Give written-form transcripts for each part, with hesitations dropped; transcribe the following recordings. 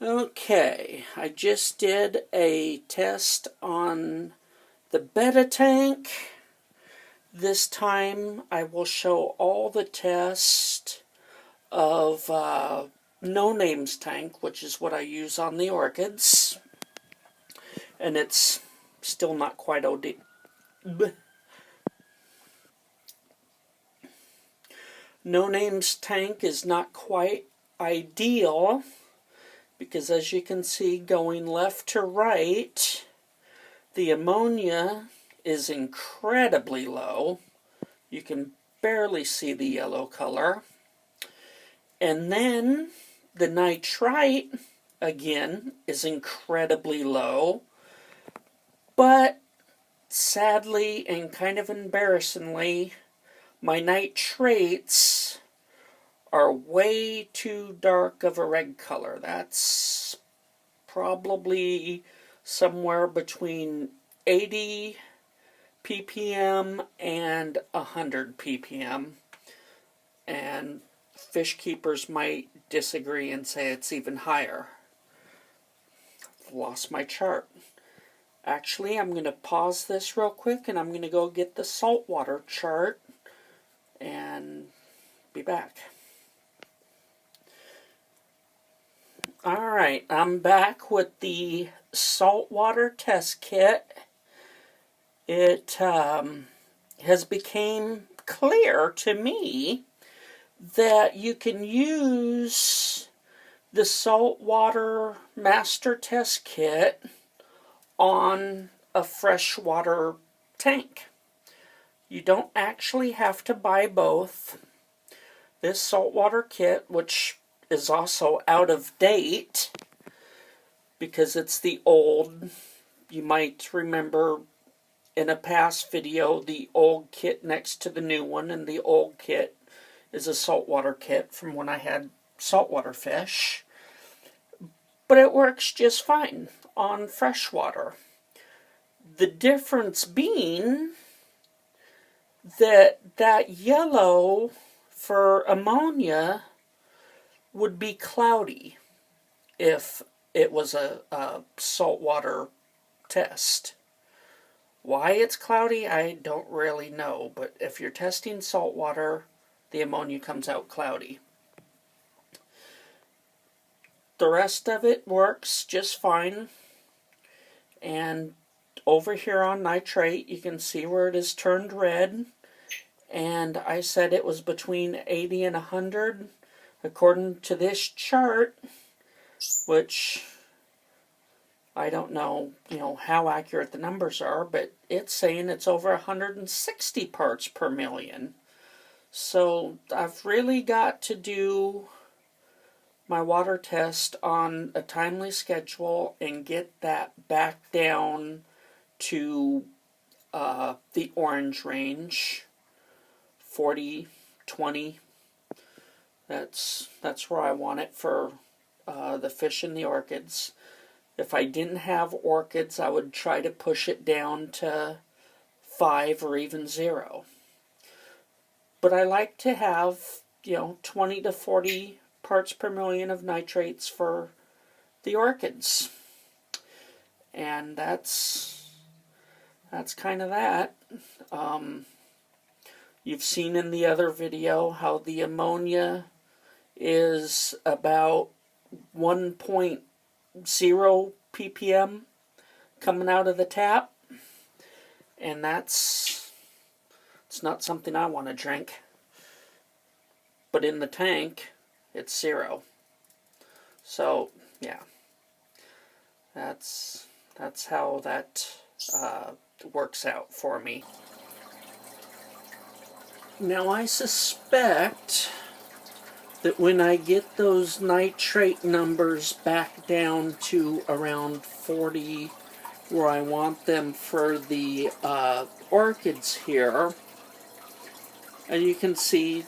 Okay, I just did a test on the beta tank. This time I will show all the tests of No Names tank, which is what I use on the orchids. And it's still not quite OD. No Names tank is not quite ideal because, as you can see, going left to right, the ammonia is incredibly low. You can barely see the yellow color. And then the nitrite, again, is incredibly low. But sadly and kind of embarrassingly, my nitrates are way too dark of a red color. That's probably somewhere between 80 ppm and 100 ppm. And fish keepers might disagree and say it's even higher. I've lost my chart. Actually, I'm going to pause this real quick and I'm going to go get the saltwater chart and be back. Alright, I'm back with the saltwater test kit. It has become clear to me that you can use the saltwater master test kit on a freshwater tank. You don't actually have to buy both. This saltwater kit, which is also out of date because it's the old, you might remember in a past video the old kit next to the new one, and the old kit is a saltwater kit from when I had saltwater fish. But it works just fine on freshwater. The difference being that yellow for ammonia would be cloudy if it was a saltwater test. Why it's cloudy, I don't really know, but if you're testing saltwater, the ammonia comes out cloudy. The rest of it works just fine. And over here on nitrate, you can see where it is turned red. And I said it was between 80 and 100. According to this chart, which I don't know, how accurate the numbers are, but it's saying it's over 160 parts per million. So I've really got to do my water test on a timely schedule and get that back down to the orange range, 40, 20. That's where I want it for the fish and the orchids. If I didn't have orchids, I would try to push it down to 5 or even 0. But I like to have, 20 to 40 parts per million of nitrates for the orchids. And that's kind of that. You've seen in the other video how the ammonia is about 1.0 ppm coming out of the tap, and it's not something I want to drink. But in the tank, it's 0. So yeah, that's how that works out for me. Now I suspect that when I get those nitrate numbers back down to around 40, where I want them for the orchids here, and you can see,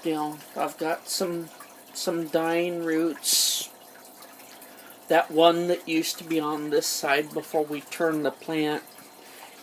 I've got some dying roots. That one that used to be on this side before we turned the plant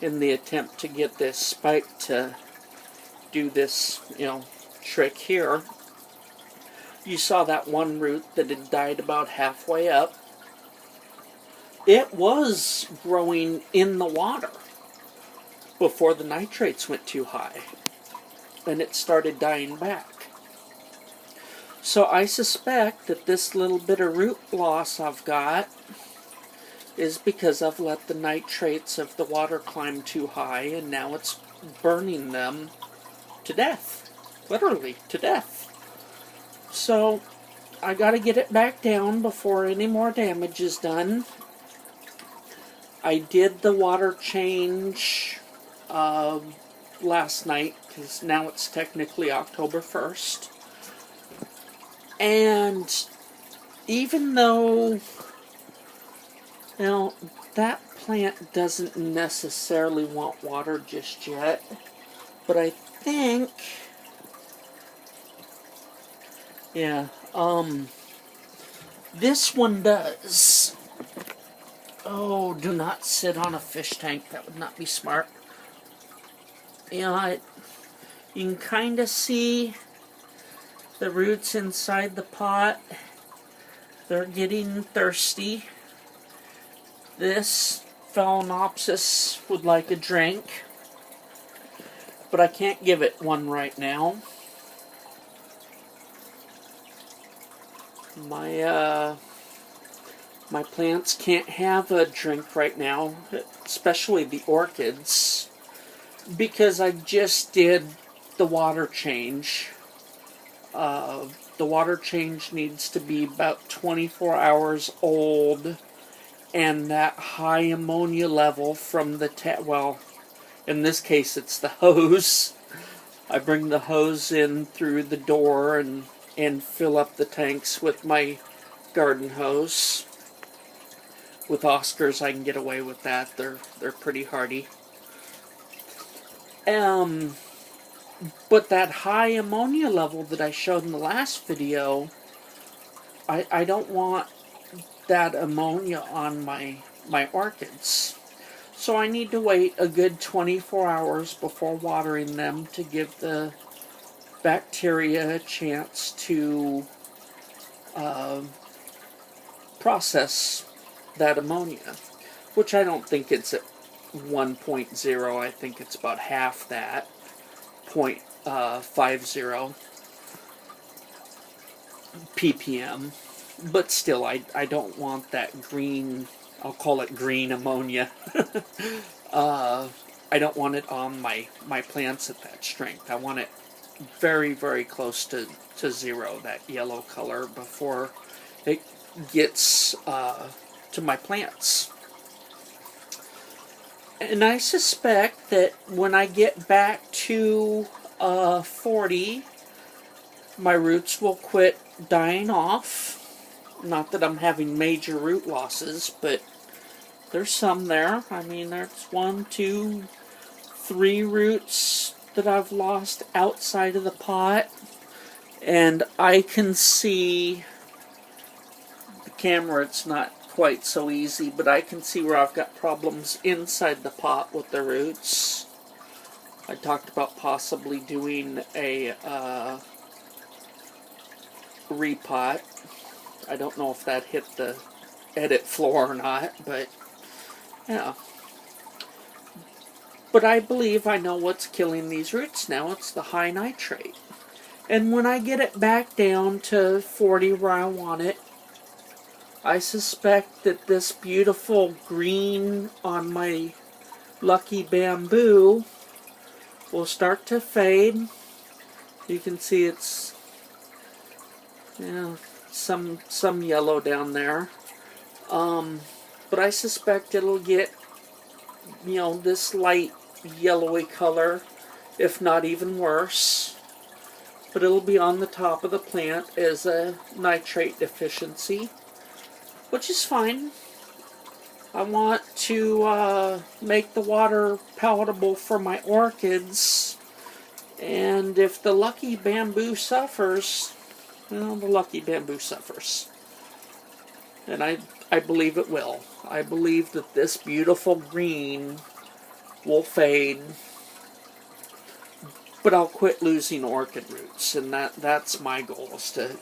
in the attempt to get this spike to do this, trick here. You saw that one root that had died about halfway up. It was growing in the water before the nitrates went too high, and it started dying back. So I suspect that this little bit of root loss I've got is because I've let the nitrates of the water climb too high, and now it's burning them to death. Literally, to death. So I gotta get it back down before any more damage is done. I did the water change last night, because now it's technically October 1st. And even though, now, that plant doesn't necessarily want water just yet, but I think, yeah, this one does. Oh, do not sit on a fish tank. That would not be smart. You know, you can kind of see the roots inside the pot. They're getting thirsty. This Phalaenopsis would like a drink, but I can't give it one right now. My plants can't have a drink right now, especially the orchids, because I just did the water change. The water change needs to be about 24 hours old, and that high ammonia level from the well, in this case it's the hose. I bring the hose in through the door and fill up the tanks with my garden hose. With Oscars, I can get away with that. They're pretty hardy. But that high ammonia level that I showed in the last video, I don't want that ammonia on my orchids. So I need to wait a good 24 hours before watering them to give the bacteria a chance to process that ammonia, which I don't think it's at 1.0. I think it's about half that, 0.50 ppm. But still, I don't want that green, I'll call it green ammonia. I don't want it on my plants at that strength. I want it very, very close to zero, that yellow color, before it gets to my plants. And I suspect that when I get back to 40, my roots will quit dying off. Not that I'm having major root losses, but there's some there. I mean, there's 1, 2, 3 roots that I've lost outside of the pot. And I can see the camera, it's not quite so easy, but I can see where I've got problems inside the pot with the roots. I talked about possibly doing a repot. I don't know if that hit the edit floor or not, but yeah. But I believe I know what's killing these roots now. It's the high nitrate. And when I get it back down to 40 where I want it, I suspect that this beautiful green on my Lucky Bamboo will start to fade. You can see it's, some yellow down there. But I suspect it'll get, this light yellowy color, if not even worse. But it'll be on the top of the plant as a nitrate deficiency, which is fine. I want to make the water palatable for my orchids, and if the Lucky Bamboo suffers, well, the Lucky Bamboo suffers. And I believe it will. I believe that this beautiful green will fade, but I'll quit losing orchid roots, and that's my goal, is to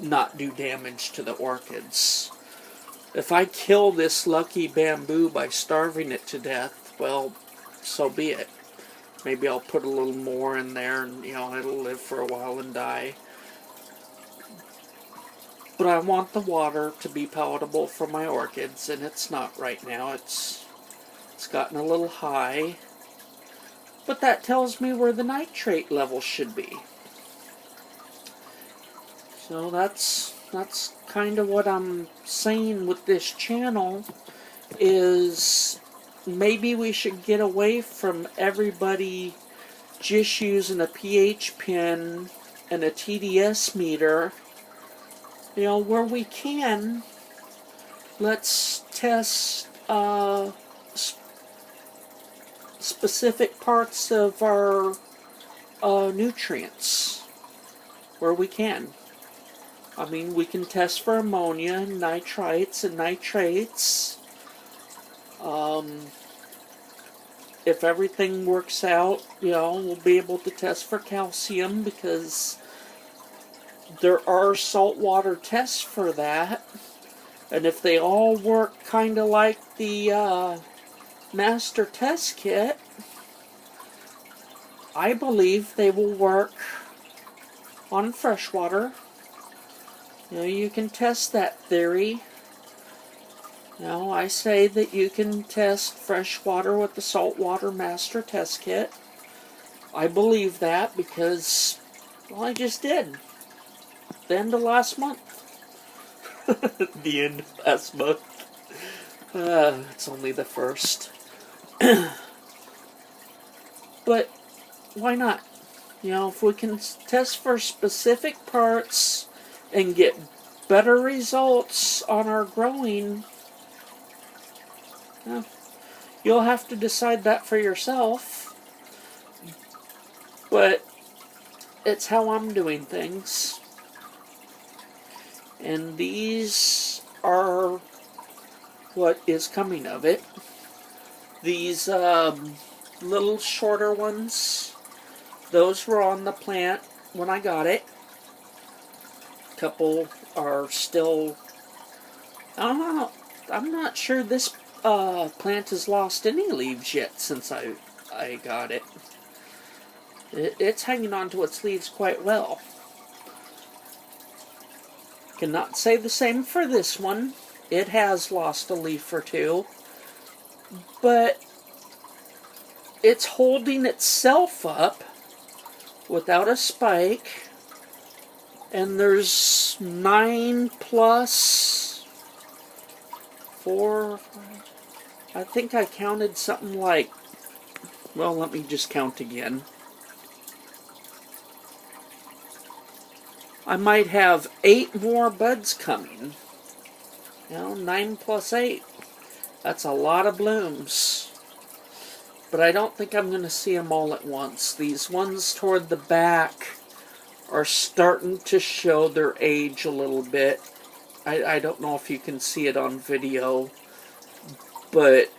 not do damage to the orchids. If I kill this lucky bamboo by starving it to death, well, so be it. Maybe I'll put a little more in there and, it'll live for a while and die. But I want the water to be palatable for my orchids, and it's not right now. It's gotten a little high. But that tells me where the nitrate level should be. So that's kind of what I'm saying with this channel, is maybe we should get away from everybody just using a pH pen and a TDS meter. Where we can, let's test specific parts of our nutrients where we can. I mean, we can test for ammonia, nitrites, and nitrates. If everything works out, we'll be able to test for calcium, because there are saltwater tests for that. And if they all work kind of like the master test kit, I believe they will work on freshwater. You can test that theory. I say that you can test freshwater with the saltwater master test kit. I believe that because, well, I just did. The end of last month. The end of last month. It's only the 1st. But why not? If we can test for specific parts and get better results on our growing, you'll have to decide that for yourself. But it's how I'm doing things. And these are what is coming of it. These little shorter ones, those were on the plant when I got it. A couple are still, I don't know, I'm not sure this plant has lost any leaves yet since I got it. It's hanging on to its leaves quite well. Cannot say the same for this one. It has lost a leaf or two, but it's holding itself up without a spike, and there's 9 plus 4, I think I counted something like, well, let me just count again. I might have 8 more buds coming. 9 plus 8. That's a lot of blooms. But I don't think I'm going to see them all at once. These ones toward the back are starting to show their age a little bit. I don't know if you can see it on video, but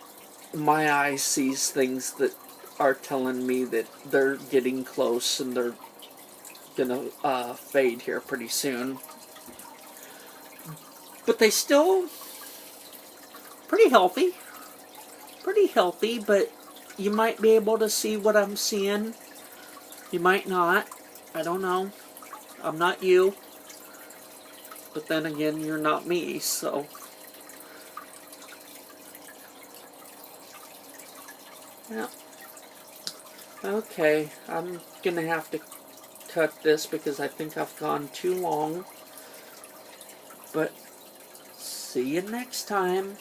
my eye sees things that are telling me that they're getting close and they're gonna fade here pretty soon. But they still pretty healthy, but you might be able to see what I'm seeing. You might not. I don't know. I'm not you. But then again, you're not me, so. Yeah. Okay, I'm gonna have to cut this because I think I've gone too long. But see you next time.